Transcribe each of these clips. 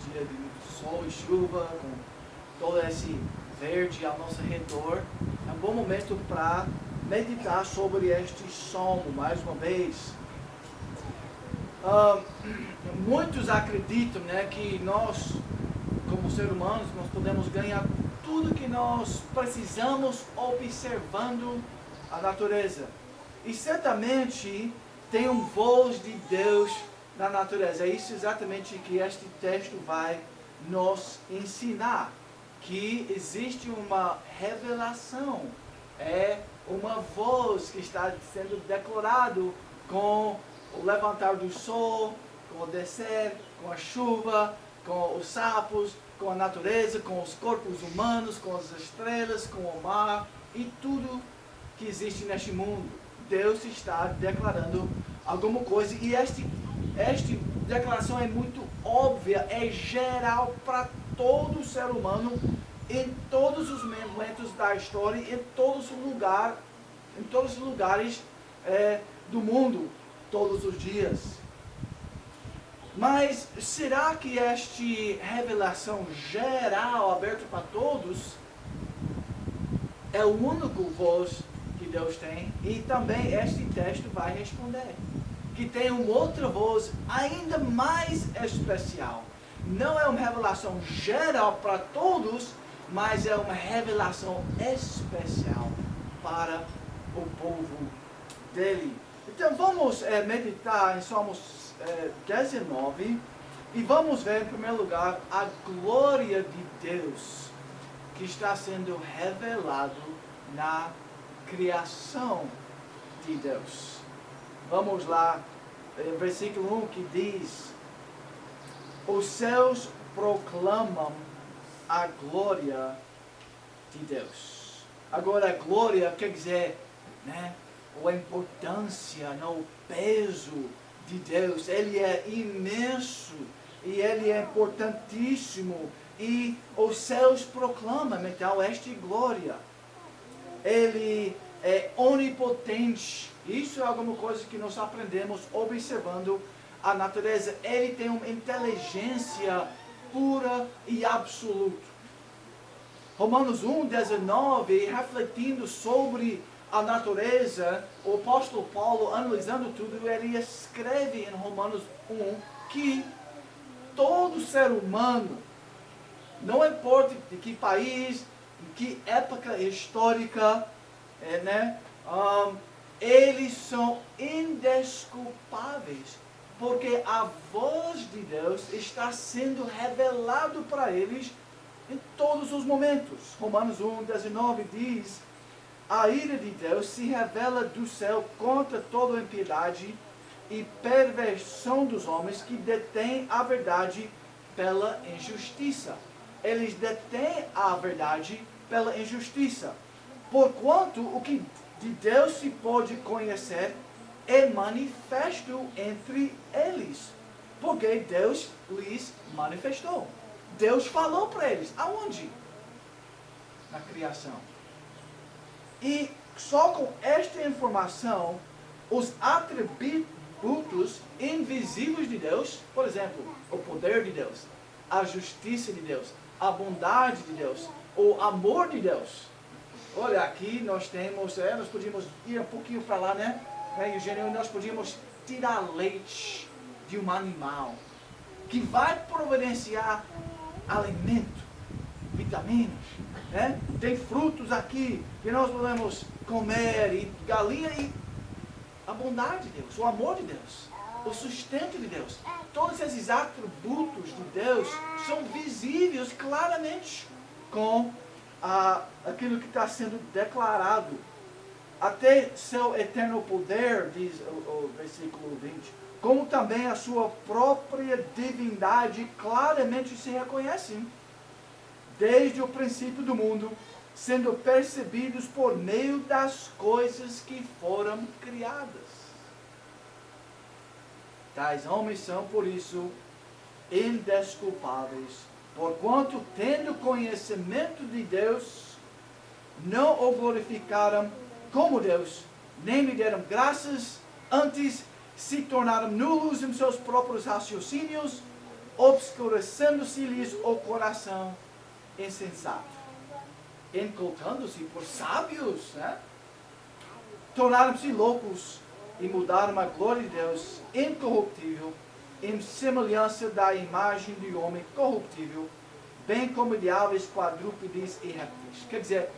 dia de muito sol e chuva, com todo esse verde ao nosso redor. É um bom momento para meditar sobre este salmo mais uma vez. Muitos acreditam, né, que nós, como seres humanos, nós podemos ganhar tudo que nós precisamos observando a natureza. E certamente tem um voz de Deus na natureza. É isso exatamente que este texto vai nos ensinar. Que existe uma revelação. É uma voz que está sendo declarado com o levantar do sol, com o descer, com a chuva, com os sapos, com a natureza, com os corpos humanos, com as estrelas, com o mar e tudo que existe neste mundo. Deus está declarando alguma coisa e esta declaração é muito óbvia, é geral para todo ser humano em todos os momentos da história, em todos os lugares do mundo, todos os dias. Mas será que esta revelação geral, aberta para todos, é o único voz que Deus tem? E também este texto vai responder que tem uma outra voz ainda mais especial. Não é uma revelação geral para todos, mas é uma revelação especial para o povo dele. Então vamos meditar em Salmos 19 e vamos ver em primeiro lugar a glória de Deus que está sendo revelado na criação de Deus. Vamos lá, versículo 1 que diz: os céus proclamam a glória de Deus. Agora, a glória quer dizer, né, a importância, o peso de Deus. Ele é imenso e ele é importantíssimo. E os céus proclamam, então, esta glória. Ele é onipotente. Isso é alguma coisa que nós aprendemos observando a natureza. Ele tem uma inteligência pura e absoluta. Romanos 1:19, refletindo sobre a natureza, o apóstolo Paulo, analisando tudo, ele escreve em Romanos 1 que todo ser humano, não importa de que país, de que época histórica, eles são indesculpáveis, porque a voz de Deus está sendo revelado para eles em todos os momentos. Romanos 1:19 diz: a ira de Deus se revela do céu contra toda impiedade e perversão dos homens que detêm a verdade pela injustiça. Eles detêm a verdade pela injustiça. Porquanto o que de Deus se pode conhecer é manifesto entre eles. Porque Deus lhes manifestou. Deus falou para eles. Aonde? Na criação. E só com esta informação, os atributos invisíveis de Deus, por exemplo, o poder de Deus, a justiça de Deus, a bondade de Deus, o amor de Deus. Olha, aqui nós temos, nós podíamos ir um pouquinho para lá, né? Eugênio, nós podíamos tirar leite de um animal que vai providenciar alimento, vitaminas, né? Tem frutos aqui que nós podemos comer, e galinha, e a bondade de Deus, o amor de Deus, o sustento de Deus. Todos esses atributos de Deus são visíveis claramente com aquilo que está sendo declarado. Até seu eterno poder, diz o versículo 20, como também a sua própria divindade claramente se reconhecem desde o princípio do mundo, sendo percebidos por meio das coisas que foram criadas. Tais homens são, por isso, indesculpáveis, porquanto, tendo conhecimento de Deus, não o glorificaram como Deus, nem lhe deram graças, antes se tornaram nulos em seus próprios raciocínios, obscurecendo-se-lhes o coração insensato, encolcando-se por sábios, né? Tornaram-se loucos e mudaram a glória de Deus incorruptível em semelhança da imagem de homem corruptível, bem como de aves, quadrúpedes e répteis. Quer dizer,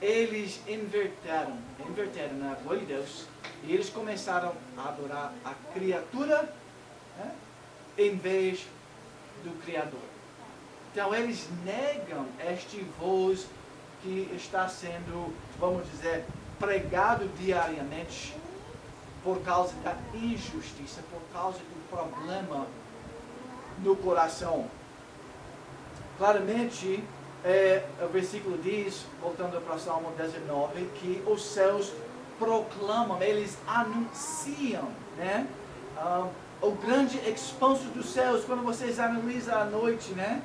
eles inverteram a glória de Deus e eles começaram a adorar a criatura, né, em vez do Criador. Então eles negam este voz que está sendo, vamos dizer, pregado diariamente por causa da injustiça, por causa do problema no coração. Claramente, o versículo diz, voltando para o Salmo 19, que os céus proclamam, eles anunciam, né? O grande expanso dos céus. Quando vocês analisam à noite, né?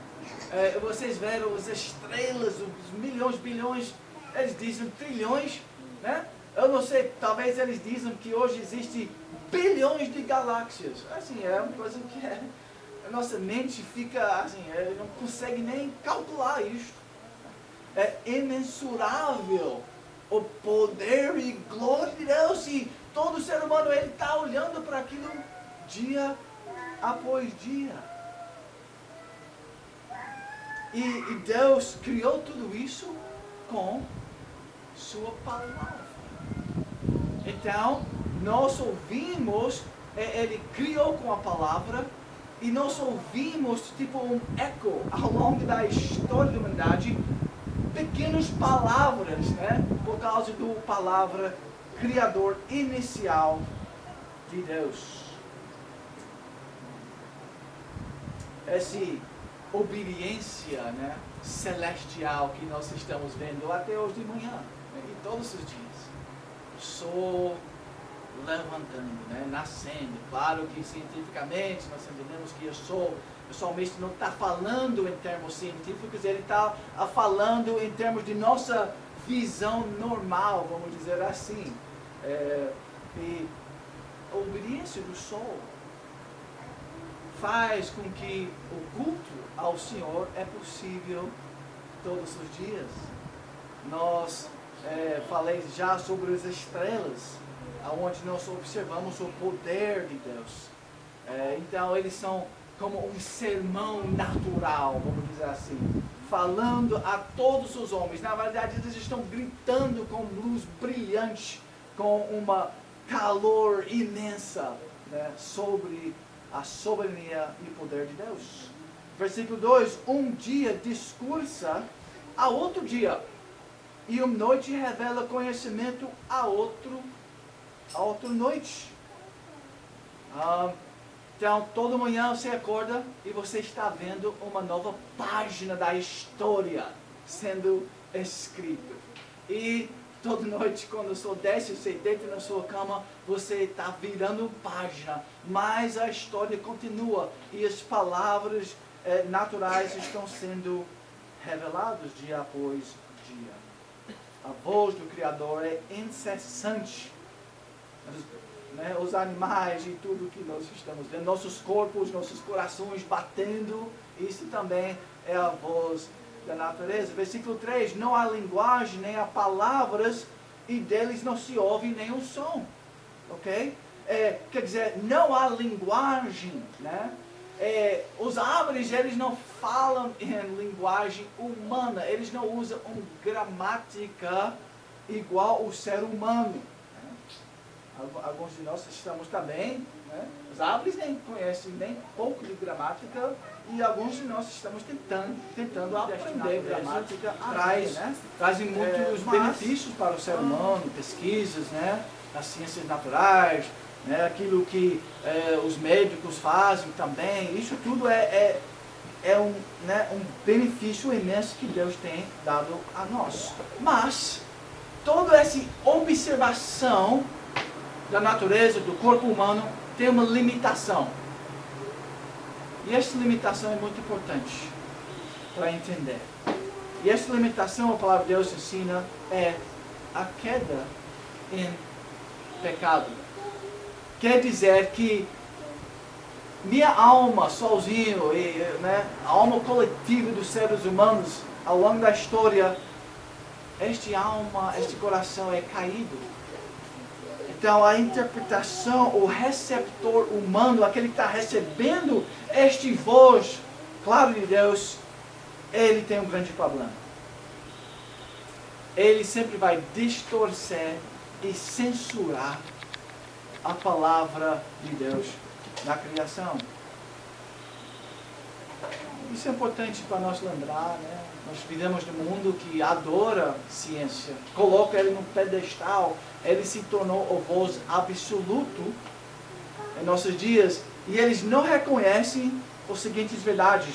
Vocês veem as estrelas, os milhões, bilhões, eles dizem trilhões, né? Eu não sei, talvez eles dizem que hoje existem bilhões de galáxias. Assim, é uma coisa que a nossa mente fica, assim, não consegue nem calcular isso. É imensurável o poder e glória de Deus, e todo ser humano ele está olhando para aquilo dia após dia. E Deus criou tudo isso com sua palavra. Então, nós ouvimos, ele criou com a palavra, e nós ouvimos tipo um eco ao longo da história da humanidade, pequenas palavras, né? Por causa do palavra criador inicial de Deus. Essa obediência, né, celestial que nós estamos vendo até hoje de manhã, né, e todos os dias. O sol levantando, né, nascendo. Claro que cientificamente nós entendemos que o sol mesmo não está falando em termos científicos, ele está falando em termos de nossa visão normal, vamos dizer assim. E a obediência do sol faz com que o culto ao Senhor é possível todos os dias. Nós falei já sobre as estrelas, onde nós observamos o poder de Deus. Então eles são como um sermão natural, vamos dizer assim, falando a todos os homens. Na verdade, eles estão gritando com luz brilhante, com uma calor imensa, né, sobre a soberania e poder de Deus. Versículo 2, um dia discursa a outro dia, e uma noite revela conhecimento a outra noite. Então, toda manhã você acorda e você está vendo uma nova página da história sendo escrita. E toda noite, quando o sol desce, você deita na sua cama, você está virando página. Mas a história continua e as palavras naturais estão sendo reveladas dia após dia. A voz do Criador é incessante. Os animais e tudo que nós estamos vendo, nossos corpos, nossos corações batendo, isso também é a voz da natureza. Versículo 3, não há linguagem, nem há palavras, e deles não se ouve nenhum som. Ok? Quer dizer, não há linguagem, né? Os árvores, eles não falam em linguagem humana, eles não usam uma gramática igual o ser humano. Alguns de nós estamos também, né? Os árvores nem conhecem nem pouco de gramática, e alguns de nós estamos tentando aprender gramática. Trazem muitos benefícios para o ser humano, pesquisas, né? Nas ciências naturais, né? Aquilo que os médicos fazem também. Isso tudo é um benefício imenso que Deus tem dado a nós. Mas toda essa observação da natureza, do corpo humano, tem uma limitação. E essa limitação é muito importante para entender. E essa limitação, a palavra de Deus ensina, é a queda em pecado. Quer dizer que minha alma sozinho, né, a alma coletiva dos seres humanos, ao longo da história, este coração é caído. Então a interpretação, o receptor humano, aquele que está recebendo este voz, claro, de Deus, ele tem um grande problema. Ele sempre vai distorcer e censurar a palavra de Deus na criação. Isso é importante para nós lembrar, né? Nós vivemos num mundo que adora ciência, coloca ele num pedestal, ele se tornou o voz absoluto em nossos dias, e eles não reconhecem as seguintes verdades.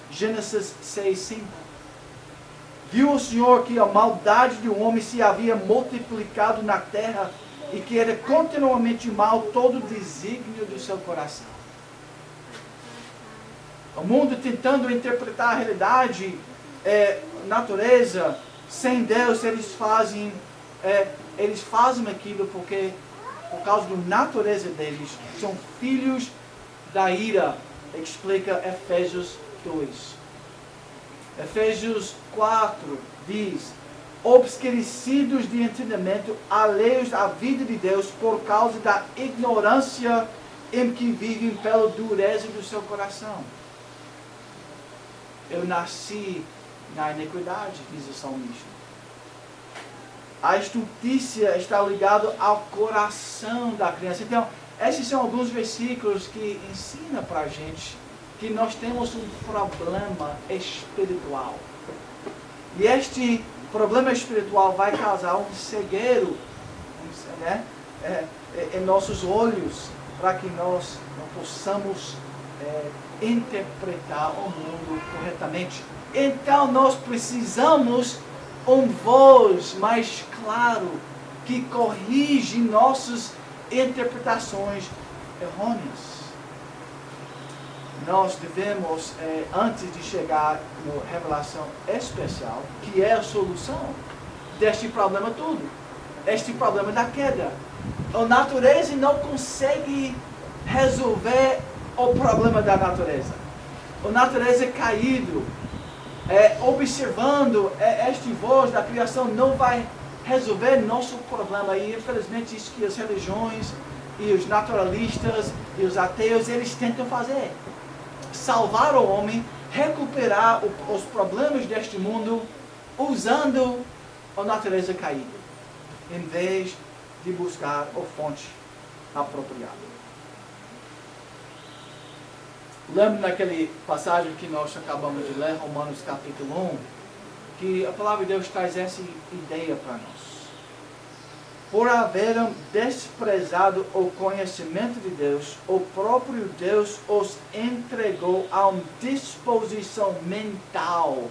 Gênesis 6:5. Viu o Senhor que a maldade do homem se havia multiplicado na terra e que era continuamente mal todo o desígnio do seu coração. O mundo tentando interpretar a realidade, natureza, sem Deus, eles fazem aquilo porque, por causa da natureza deles, são filhos da ira, explica Efésios 2. Efésios 4 diz: obscurecidos de entendimento, alheios à vida de Deus por causa da ignorância em que vivem pela dureza do seu coração. Eu nasci na iniquidade, diz o salmista. A estultícia está ligada ao coração da criança. Então, esses são alguns versículos que ensinam para a gente que nós temos um problema espiritual. E este problema espiritual vai causar um cegueiro, né, em nossos olhos, para que nós não possamos interpretar o mundo corretamente. Então nós precisamos uma voz mais claro que corrige nossas interpretações errôneas. Nós devemos, antes de chegar na revelação especial, que é a solução deste problema todo, este problema da queda. A natureza não consegue resolver o problema da natureza. A natureza é caído. Observando este voz da criação não vai resolver nosso problema. E infelizmente isso que as religiões e os naturalistas e os ateus, eles tentam fazer. Salvar o homem, recuperar os problemas deste mundo usando a natureza caída, em vez de buscar a fonte apropriada. Lembra naquele passagem que nós acabamos de ler, Romanos capítulo 1, que a palavra de Deus traz essa ideia para nós. Por haverem desprezado o conhecimento de Deus, o próprio Deus os entregou a uma disposição mental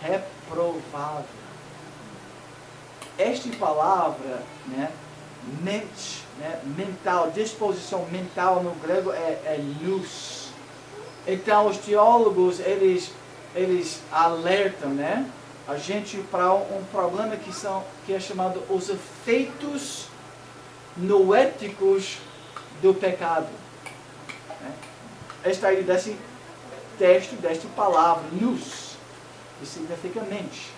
reprovável. Esta palavra, né, mente, né, mental, disposição mental no grego é nous. Então os teólogos, eles alertam, né, a gente para um problema que é chamado os efeitos noéticos do pecado. Né? Esta aí desse texto, desta palavra, nous, que significa mente.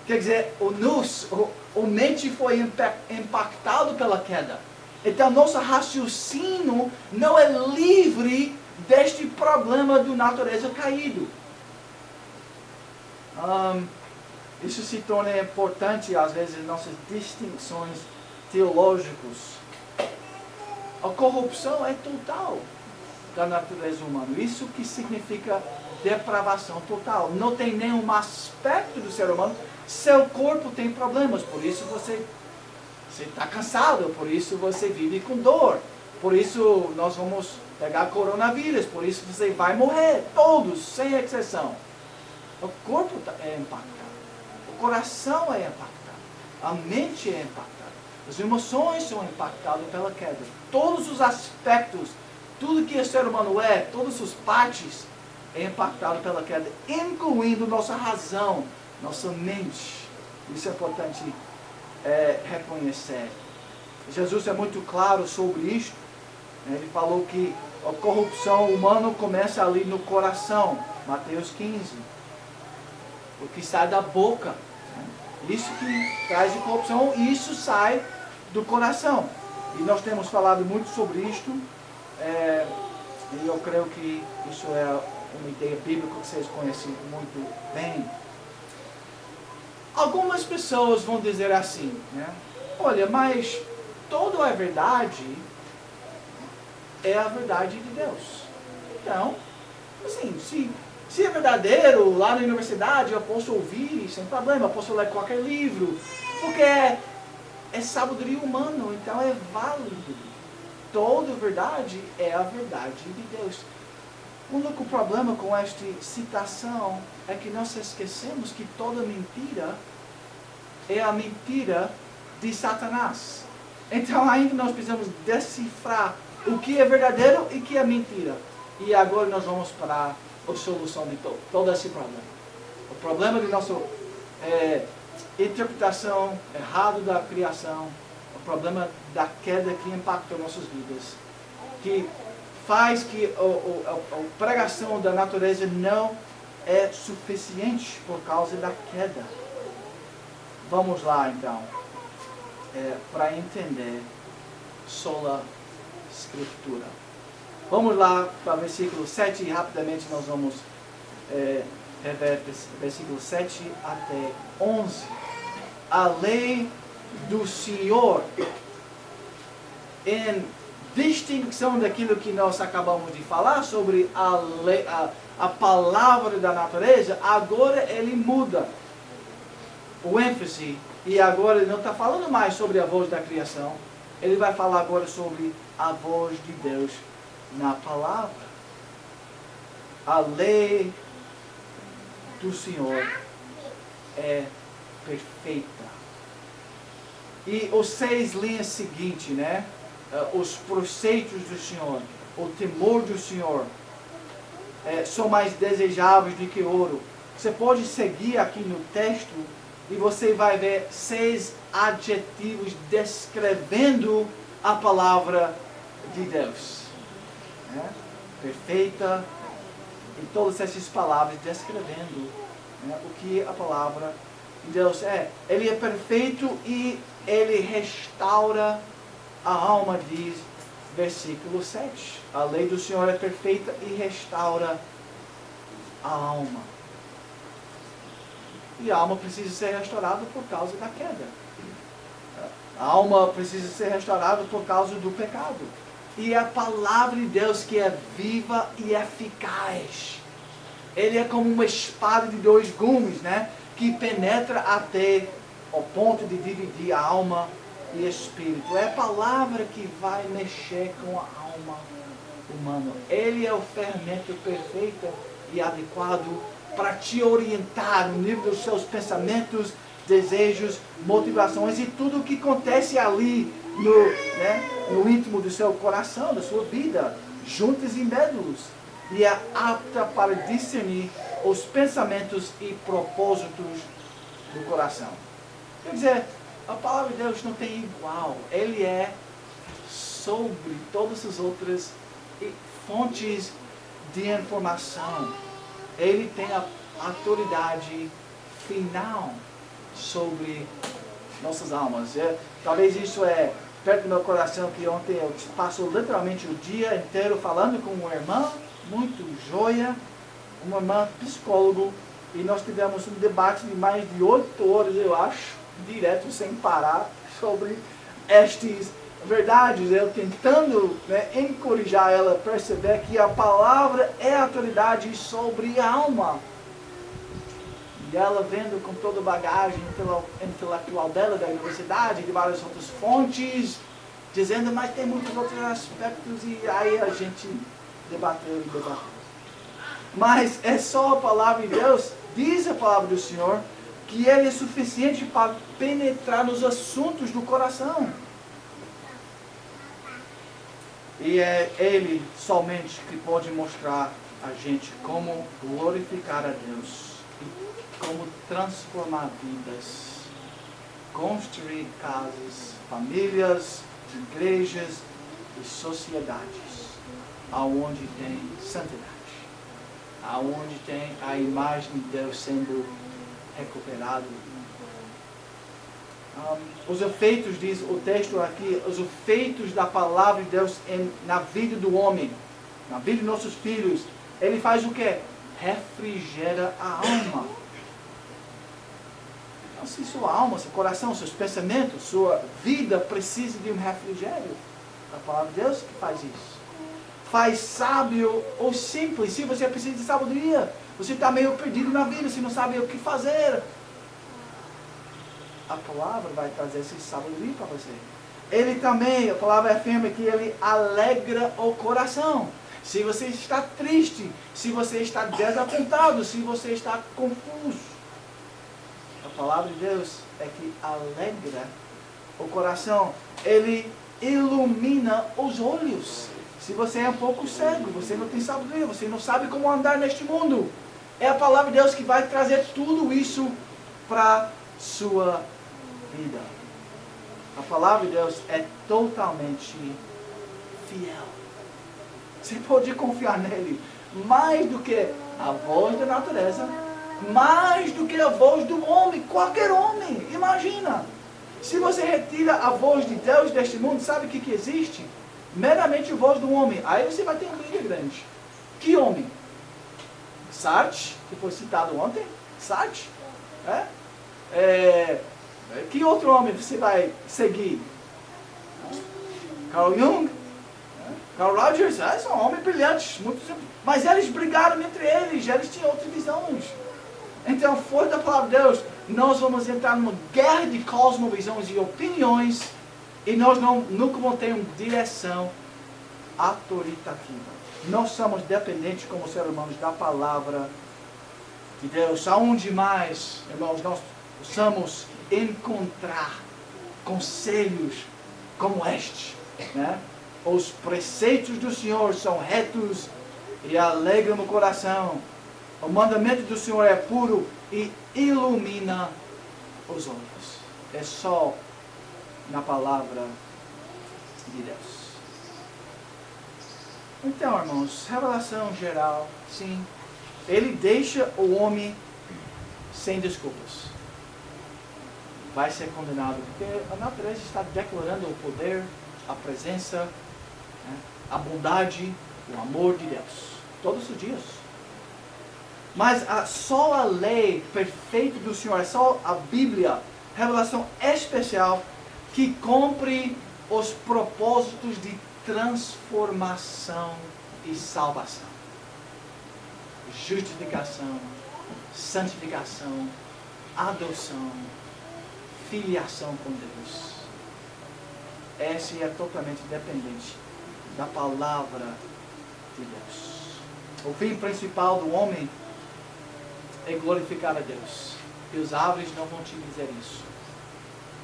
Quer dizer, o nous, o mente foi impactado pela queda. Então nosso raciocínio não é livre deste problema do natureza caído. Isso se torna importante, às vezes, em nossas distinções teológicas. A corrupção é total da natureza humana. Isso que significa depravação total. Não tem nenhum aspecto do ser humano. Seu corpo tem problemas, por isso você está cansado, por isso você vive com dor. Por isso nós vamos pegar coronavírus, por isso você vai morrer. Todos, sem exceção. O corpo é impactado. O coração é impactado, a mente é impactada, as emoções são impactadas pela queda. Todos os aspectos, tudo que o ser humano é, todas as partes é impactado pela queda, incluindo nossa razão, nossa mente. Isso é importante reconhecer. Jesus é muito claro sobre isto. Ele falou que a corrupção humana começa ali no coração. Mateus 15. O que sai da boca. Isso que traz a corrupção, isso sai do coração. E nós temos falado muito sobre isto. E eu creio que isso é uma ideia bíblica que vocês conhecem muito bem. Algumas pessoas vão dizer assim, né? Olha, mas toda a verdade é a verdade de Deus. Então, assim, se é verdadeiro, lá na universidade eu posso ouvir sem problema, eu posso ler qualquer livro, porque é sabedoria humana, então é válido. Toda verdade é a verdade de Deus. O único problema com esta citação é que nós esquecemos que toda mentira é a mentira de Satanás. Então ainda nós precisamos decifrar o que é verdadeiro e o que é mentira. E agora nós vamos para a solução de todo esse problema. O problema de nossa interpretação errada da criação, o problema da queda que impacta nossas vidas, que faz que a pregação da natureza não é suficiente por causa da queda. Vamos lá então, para entender sola Escritura. Vamos lá para o versículo 7 e rapidamente nós vamos rever versículo 7 até 11. A lei do Senhor, em distinção daquilo que nós acabamos de falar sobre a palavra da natureza, agora ele muda o ênfase e agora ele não está falando mais sobre a voz da criação, ele vai falar agora sobre a voz de Deus na palavra. A lei do Senhor é perfeita. E os 6 linhas seguintes, né? Os preceitos do Senhor, o temor do Senhor, são mais desejáveis do que ouro. Você pode seguir aqui no texto e você vai ver 6 adjetivos descrevendo a palavra de Deus. Perfeita, e todas essas palavras descrevendo o que a palavra de Deus é. Ele é perfeito e ele restaura a alma, diz versículo 7. A lei do Senhor é perfeita e restaura a alma. E a alma precisa ser restaurada por causa da queda. A alma precisa ser restaurada por causa do pecado. E a palavra de Deus que é viva e eficaz. Ele é como uma espada de 2 gumes, né? Que penetra até o ponto de dividir a alma e espírito. É a palavra que vai mexer com a alma humana. Ele é o fermento perfeito e adequado para te orientar no nível dos seus desejos, motivações e tudo o que acontece ali no íntimo do seu coração, da sua vida, juntos e médulos. E é apta para discernir os pensamentos e propósitos do coração. Quer dizer, a palavra de Deus não tem igual. Ele é sobre todas as outras fontes de informação. Ele tem a autoridade final sobre nossas almas. Talvez isso é perto do meu coração, que ontem eu passo literalmente o dia inteiro falando com uma irmã, muito joia, uma irmã psicólogo, e nós tivemos um debate de mais de 8 horas, eu acho, direto, sem parar, sobre estas verdades. Eu tentando encorajar ela a perceber que a palavra é a autoridade sobre a alma. E ela vendo com toda a bagagem intelectual dela, da universidade, de várias outras fontes, dizendo, mas tem muitos outros aspectos, e aí a gente debateu. Mas é só a palavra de Deus, diz a palavra do Senhor, que ele é suficiente para penetrar nos assuntos do coração. E é ele somente que pode mostrar a gente como glorificar a Deus e como transformar vidas, construir casas, famílias, igrejas e sociedades. aonde tem santidade, aonde tem a imagem de Deus sendo recuperado. Os efeitos, diz o texto aqui, os efeitos da palavra de Deus na vida do homem, na vida de nossos filhos, ele faz o quê? Refrigera a alma. Então, se sua alma, seu coração, seus pensamentos, sua vida precisa de um refrigério, a palavra de Deus que faz isso. Faz sábio ou simples. Se você precisa de sabedoria, você está meio perdido na vida, você não sabe o que fazer, a palavra vai trazer essa sabedoria para você. Ele também, a palavra afirma que ele alegra o coração. Se você está triste, se você está desapontado, se você está confuso, a palavra de Deus é que alegra o coração. Ele ilumina os olhos. Se você é um pouco cego, você não tem sabedoria, você não sabe como andar neste mundo, é a palavra de Deus que vai trazer tudo isso para sua vida. A palavra de Deus é totalmente fiel. Você pode confiar nele mais do que a voz da natureza, mais do que a voz do homem, qualquer homem. Imagina, se você retira a voz de Deus deste mundo, sabe o que existe? Meramente a voz do homem. Aí você vai ter um briga grande. Que homem? Sartre, que foi citado ontem. Sartre. Que outro homem você vai seguir? Carl Jung? Carl Rogers? São homens brilhantes. Mas eles brigaram entre eles. Eles tinham outras visões. Então, fora da palavra de Deus, nós vamos entrar numa guerra de cosmovisões e opiniões. E nós nunca vamos ter uma direção autoritativa. Nós somos dependentes como seres humanos da palavra de Deus. Aonde mais, irmãos, nós possamos encontrar conselhos como este, né? Os preceitos do Senhor são retos e alegram o coração. O mandamento do Senhor é puro e ilumina os olhos. É só na palavra de Deus. Então, irmãos, revelação geral, sim, ele deixa o homem sem desculpas. Vai ser condenado, porque a natureza está declarando o poder, a presença, né, a bondade, o amor de Deus, todos os dias. Mas só a lei perfeita do Senhor, é só a Bíblia, revelação especial, que cumpre os propósitos de transformação e salvação. Justificação, santificação, adoção, filiação com Deus. Essa é totalmente dependente da palavra de Deus. O fim principal do homem é glorificar a Deus. E os árvores não vão te dizer isso.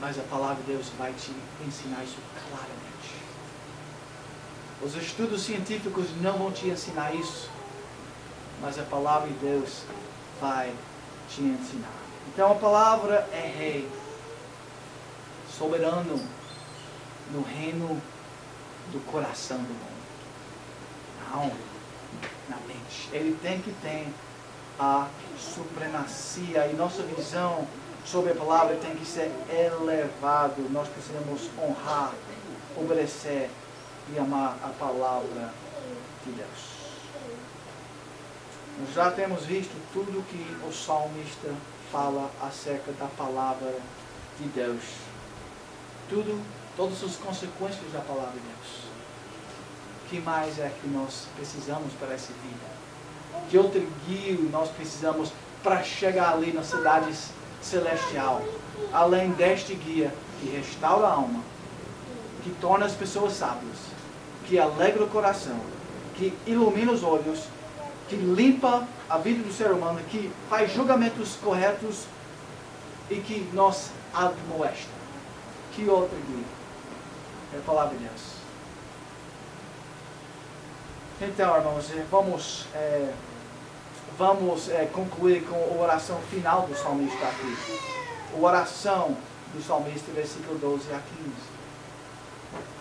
Mas a palavra de Deus vai te ensinar isso claramente. Os estudos científicos não vão te ensinar isso. Mas a palavra de Deus vai te ensinar. Então a palavra é rei, soberano no reino do coração do homem. Na alma, na mente. Ele tem que ter a supremacia e nossa visão sobre a palavra tem que ser elevado. Nós precisamos honrar, obedecer e amar a palavra de Deus. Nós já temos visto tudo que o salmista fala acerca da palavra de Deus. Todas as consequências da palavra de Deus. O que mais é que nós precisamos para essa vida? Que outro guia nós precisamos para chegar ali na cidade celestial? Além deste guia que restaura a alma, que torna as pessoas sábias, que alegra o coração, que ilumina os olhos, que limpa a vida do ser humano, que faz julgamentos corretos e que nos admoesta. Que outro guia? É a palavra de Deus. Então, irmãos, vamos concluir com a oração final do salmista aqui. A oração do salmista, versículo 12 a 15.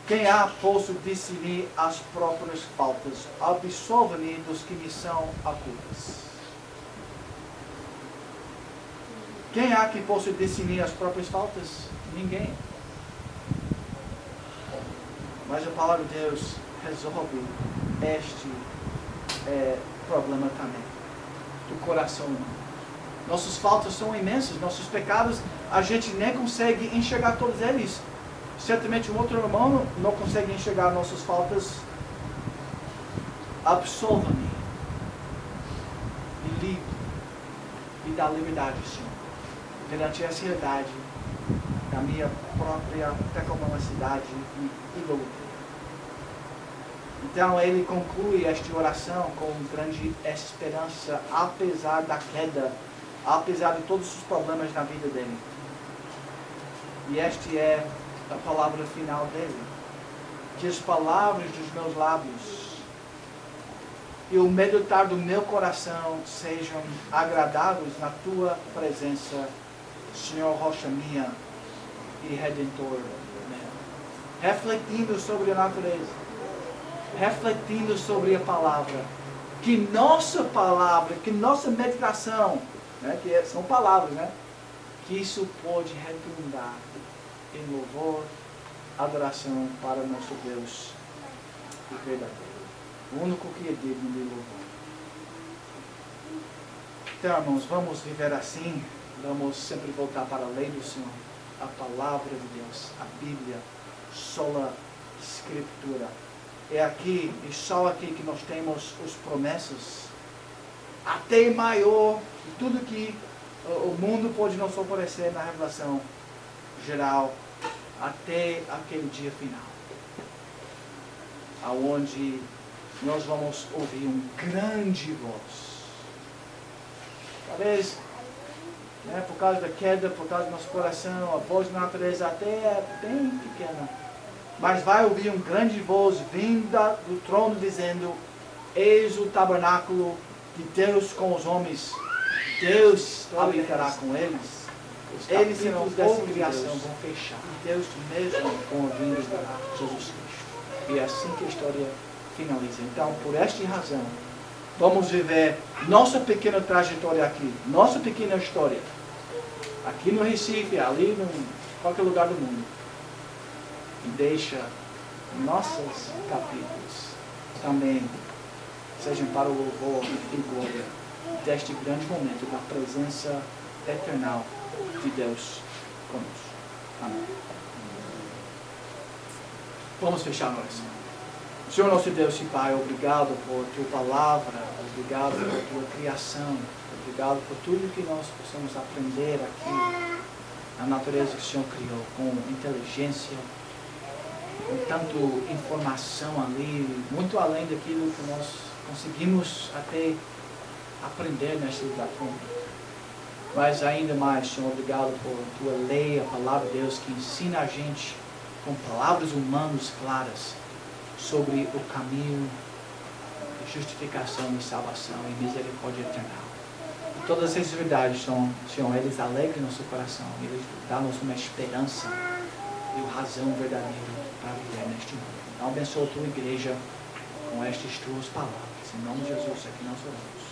Quem há posso discernir as próprias faltas? Absolva-me dos que me são ocultas. Quem há que possa discernir as próprias faltas? Ninguém. Mas a palavra de Deus resolve este problema também, do coração humano. Nossas faltas são imensas, nossos pecados, a gente nem consegue enxergar todos eles. Certamente um outro irmão não consegue enxergar nossas faltas. Absolva-me, me livre, e dá liberdade, Senhor, perante essa realidade da minha própria pecaminosidade e idolatria. Então ele conclui esta oração com grande esperança, apesar da queda, apesar de todos os problemas na vida dele. E esta é a palavra final dele. Que as palavras dos meus lábios e o meditar do meu coração sejam agradáveis na tua presença, Senhor, rocha minha e Redentor meu. Refletindo sobre a natureza, refletindo sobre a palavra, que nossa palavra, que nossa meditação, né, que são palavras, né, que isso pode redundar em louvor, adoração para nosso Deus verdadeiro, o único que é digno de louvor. Então, irmãos, vamos viver assim, vamos sempre voltar para a lei do Senhor, a palavra de Deus, a Bíblia, sola Escritura. É aqui e só aqui que nós temos as promessas, até maior de tudo que o mundo pode nos oferecer na revelação geral, até aquele dia final, aonde nós vamos ouvir grande voz. Talvez, né, por causa da queda, por causa do nosso coração, a voz da natureza até é bem pequena, mas vai ouvir grande voz vinda do trono dizendo: eis o tabernáculo de Deus com os homens, Deus habitará com eles. Eles serão dessa criação, vão fechar. Deus mesmo com a vinda de Jesus Cristo. E é assim que a história finaliza. Então, por esta razão, vamos viver nossa pequena trajetória aqui, nossa pequena história, aqui no Recife, ali em qualquer lugar do mundo. E deixa nossos capítulos também sejam para o louvor e glória deste grande momento da presença eternal de Deus conosco. Amém. Vamos fechar a oração. Senhor nosso Deus e Pai, obrigado por tua palavra, obrigado por tua criação, obrigado por tudo que nós possamos aprender aqui na natureza que o Senhor criou, com inteligência, com tanto informação ali, muito além daquilo que nós conseguimos até aprender nesta lugar. Mas ainda mais, Senhor, obrigado por tua lei, a palavra de Deus, que ensina a gente com palavras humanas claras sobre o caminho de justificação e salvação e misericórdia eterna. E todas essas verdades, Senhor, eles alegram nosso coração, eles dão-nos uma esperança e uma razão verdadeira para viver neste mundo. Então, abençoa a tua igreja com estas tuas palavras. Em nome de Jesus, é que nós oramos.